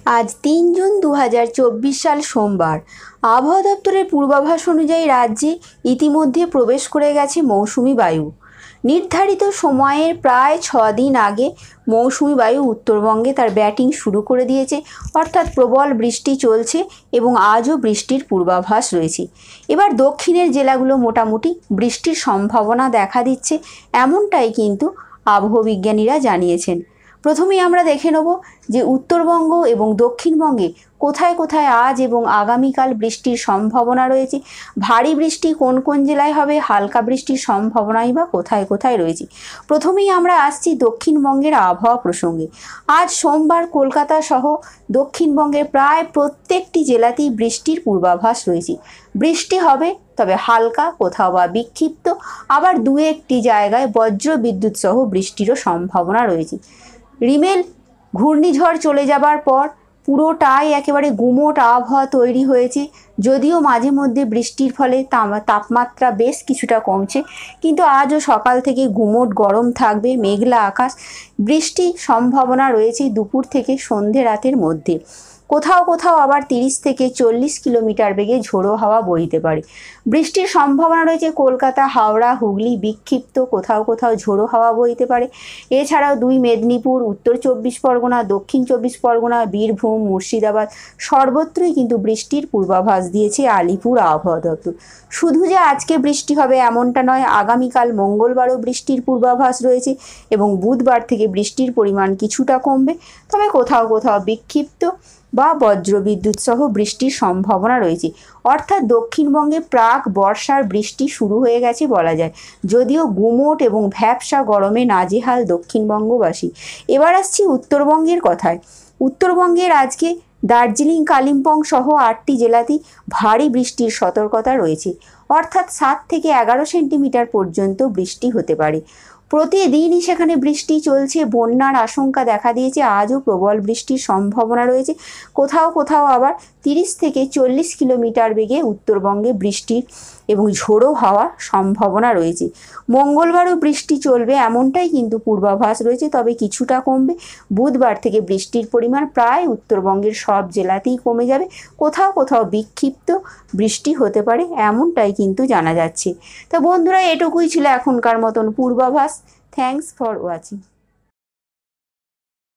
আজ ৩ জুন ২০২৪ সাল সোমবার। আবহাওয়া দপ্তরের পূর্বাভাস অনুযায়ী রাজ্যে ইতিমধ্যে প্রবেশ করে গেছে মৌসুমি বায়ু। নির্ধারিত সময়ের প্রায় ৬ দিন আগে মৌসুমি বায়ু উত্তরবঙ্গে তার ব্যাটিং শুরু করে দিয়েছে, অর্থাৎ প্রবল বৃষ্টি চলছে এবং আজও বৃষ্টির পূর্বাভাস রয়েছে। এবার দক্ষিণের জেলাগুলো মোটামুটি বৃষ্টির সম্ভাবনা দেখা দিচ্ছে, এমনটাই কিন্তু আবহাওয়া বিজ্ঞানীরা জানিয়েছেন। প্রথমেই আমরা দেখে নেব যে উত্তরবঙ্গ এবং দক্ষিণবঙ্গে কোথায় কোথায় আজ এবং আগামীকাল বৃষ্টির সম্ভাবনা রয়েছে। ভারী বৃষ্টি কোন কোন জেলায় হবে, হালকা বৃষ্টির সম্ভাবনাই বা কোথায় কোথায় রয়েছে। প্রথমেই আমরা আসছি দক্ষিণবঙ্গের আবহাওয়া প্রসঙ্গে। আজ সোমবার কলকাতা সহ দক্ষিণবঙ্গের প্রায় প্রত্যেকটি জেলাতেই বৃষ্টির পূর্বাভাস রয়েছে। বৃষ্টি হবে, তবে হালকা, কোথাও বা বিক্ষিপ্ত, আবার দু একটি জায়গায় বজ্র বিদ্যুৎ সহ বৃষ্টিরও সম্ভাবনা রয়েছে। রিমেল ঘূর্ণিঝড় চলে যাবার পর পুরোটাই একেবারে গুমোট আবহাওয়া তৈরি হয়েছে। যদিও মাঝে মধ্যে বৃষ্টির ফলে তাপমাত্রা বেশ কিছুটা কমছে, কিন্তু আজও সকাল থেকে গুমোট গরম থাকবে, মেঘলা আকাশ। বৃষ্টির সম্ভাবনা রয়েছে দুপুর থেকে সন্ধে রাতের মধ্যে। কোথাও কোথাও আবার 30 থেকে 40 কিলোমিটার বেগে ঝোড়ো হাওয়া বইতে পারে। বৃষ্টির সম্ভাবনা রয়েছে কলকাতা, হাওড়া, হুগলি, বিক্ষিপ্ত কোথাও কোথাও ঝোড়ো হাওয়া বইতে পারে। এছাড়াও 2 মেদিনীপুর, উত্তর 24 পরগনা, দক্ষিণ 24 পরগনা, বীরভূম, মুর্শিদাবাদ সর্বত্রই কিন্তু বৃষ্টির পূর্বাভাস দিয়েছে আলিপুর আবহাওয়া দপ্তর। শুধু যে আজকে বৃষ্টি হবে এমনটা নয়, আগামীকাল মঙ্গলবারও বৃষ্টির পূর্বাভাস রয়েছে এবং বুধবার থেকে বৃষ্টির পরিমাণ কিছুটা কমবে, তবে কোথাও কোথাও বিক্ষিপ্ত বা বজ্রবিদ্যুৎ সহ বৃষ্টির সম্ভাবনা রয়েছে। অর্থাৎ দক্ষিণবঙ্গে প্রাক বর্ষার বৃষ্টি শুরু হয়ে গেছে বলা যায়, যদিও গুমোট এবং ভ্যাপসা গরমে নাজেহাল দক্ষিণবঙ্গবাসী। এবার আসছি উত্তরবঙ্গের কথায়। উত্তরবঙ্গের আজকে দার্জিলিং, কালিম্পং সহ 8টি জেলাতেই ভারী বৃষ্টির সতর্কতা রয়েছে, অর্থাৎ 7 থেকে 11 সেন্টিমিটার পর্যন্ত বৃষ্টি হতে পারে। প্রতিদিনই সেখানে বৃষ্টি চলছে, বন্যার আশঙ্কা দেখা দিয়েছে। আজও প্রবল বৃষ্টির সম্ভাবনা রয়েছে। কোথাও কোথাও আবার 30 থেকে 40 কিলোমিটার বেগে উত্তরবঙ্গে বৃষ্টির এবং ঝোড়ো হওয়ার সম্ভাবনা রয়েছে। মঙ্গলবারও বৃষ্টি চলবে এমনটাই কিন্তু পূর্বাভাস রয়েছে, তবে কিছুটা কমবে। বুধবার থেকে বৃষ্টির পরিমাণ প্রায় উত্তরবঙ্গের সব জেলাতেই কমে যাবে। কোথাও কোথাও বিক্ষিপ্ত বৃষ্টি হতে পারে এমনটাই কিন্তু জানা যাচ্ছে। তো বন্ধুরা, এটুকুই ছিল এখনকার মতন পূর্বাভাস। Thanks for watching.